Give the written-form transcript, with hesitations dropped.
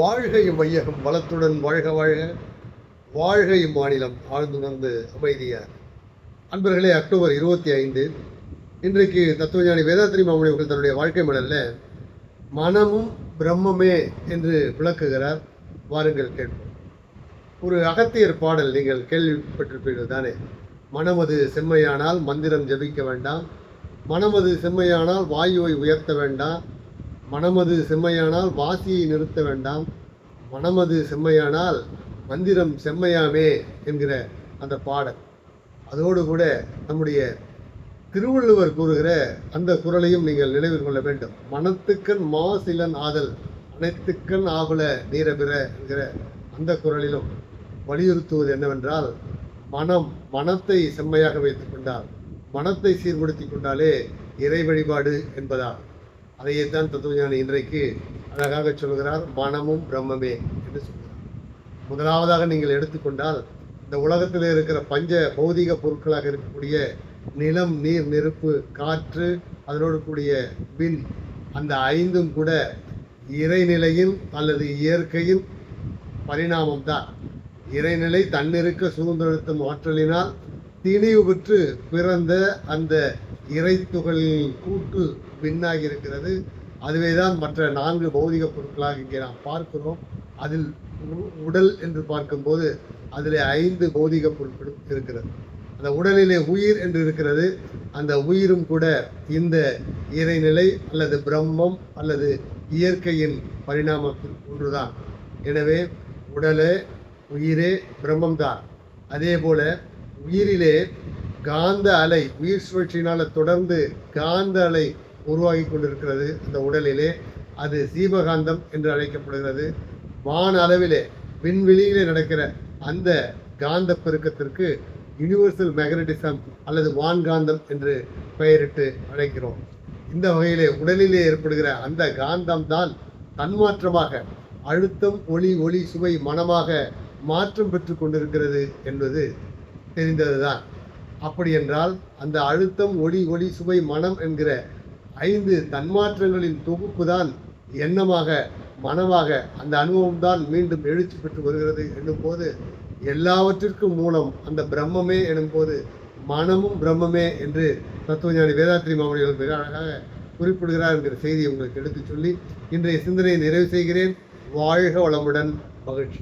வாழ்க இம்மையகம் வளத்துடன் வாழ்க வாழ்க, வாழ்க இம்மாநிலம் ஆழ்ந்துணர்ந்து அமைதியார். அன்பர்களே, அக்டோபர் 25 இன்றைக்கு தத்துவஞானி வேதாத்ரி மாமணி அவர்கள் தன்னுடைய வாழ்க்கை மடலில் மனமும் பிரம்மமே என்று விளக்குகிறார். வாருங்கள் கேட்போம். ஒரு அகத்தியர் பாடல் நீங்கள் கேள்விப்பட்டிருப்பீர்கள் தானே? மனமது செம்மையானால் மந்திரம் ஜபிக்க வேண்டாம், மனமது செம்மையானால் வாயுவை உயர்த்த வேண்டாம், மனமது செம்மையானால் வாசியை நிறுத்த வேண்டாம், மனமது செம்மையானால் மந்திரம் செம்மையாமே என்கிற அந்த பாடல். அதோடு கூட நம்முடைய திருவள்ளுவர் கூறுகிற அந்த குறளையும் நீங்கள் நினைவில் கொள்ள வேண்டும். மனத்துக்கண் மாசிலன் ஆதல் அனைத்துக்கண் ஆகுல நீரபிற என்கிற அந்த குறளிலும் வலியுறுத்துவது என்னவென்றால், மனத்தை செம்மையாக வைத்துக் கொண்டால், மனத்தை சீர்படுத்தி கொண்டாலே இறை வழிபாடு என்பதால். அதையேத்தான் தத்துவஞானி இன்றைக்கு அழகாக சொல்கிறார். மனமும் பிரம்மமே என்று சொல்கிறார். முதலாவதாக நீங்கள் எடுத்துக்கொண்டால், இந்த உலகத்தில் இருக்கிற பஞ்ச பௌதிக பொருட்களாக இருக்கக்கூடிய நிலம், நீர், நெருப்பு, காற்று, அதனோடு கூடிய விண், அந்த ஐந்தும் கூட இறைநிலையின் அல்லது இயற்கையின் பரிணாமம்தான். இறைநிலை தன்னிருக்க சுதந்திரத்தும் ஆற்றலினால் திணிவு பெற்று பிறந்த அந்த இறை துகளின் கூட்டு விண்ணாகி இருக்கிறது. அதுவேதான் மற்ற 4 பௌதிக பொருட்களாக இங்கே நாம் பார்க்கிறோம். அதில் உடல் என்று பார்க்கும்போது அதில் 5 பௌதிக பொருட்களும் இருக்கிறது. அந்த உடலிலே உயிர் என்று இருக்கிறது. அந்த உயிரும் கூட இந்த இறைநிலை அல்லது பிரம்மம் அல்லது இயற்கையின் பரிணாமத்தில் ஒன்றுதான். எனவே உடலே உயிரே பிரம்மம்தான். அதே போல உயிரிலே காந்த அலை, உயிர் சுழற்சியினால் தொடர்ந்து காந்த அலை உருவாகி கொண்டிருக்கிறது அந்த உடலிலே. அது சீவகாந்தம் என்று அழைக்கப்படுகிறது. வான அளவிலே விண்வெளியிலே நடக்கிற அந்த காந்த பெருக்கத்திற்கு யூனிவர்சல் மேக்னட்டிசம் அல்லது வான்காந்தம் என்று பெயரிட்டு அழைக்கிறோம். இந்த வகையிலே உடலிலே ஏற்படுகிற அந்த காந்தம் தான் தன்மாற்றமாக அழுத்தம், ஒளி, சுவை, மனமாக மாற்றம் பெற்று கொண்டிருக்கிறது என்பது தெரிந்ததுதான். அப்படி என்றால் அந்த அழுத்தம், ஒளி, சுவை, மனம் என்கிற 5 தன்மாற்றங்களின் தொகுப்பு தான் எண்ணமாக, மனமாக, அந்த அனுபவம் தான் மீண்டும் எழுச்சி பெற்று வருகிறது என்னும் போது, எல்லாவற்றிற்கும் மூலம் அந்த பிரம்மமே எனும் போது மனமும் பிரம்மமே என்று தத்துவஞானி வேதாத்ரி மாமணிகள் மிக அழகாக குறிப்பிடுகிறார் என்கிற செய்தியை உங்களுக்கு எடுத்து சொல்லி இன்றைய சிந்தனையை நிறைவு செய்கிறேன். வாழ்க வளமுடன், மகிழ்ச்சி.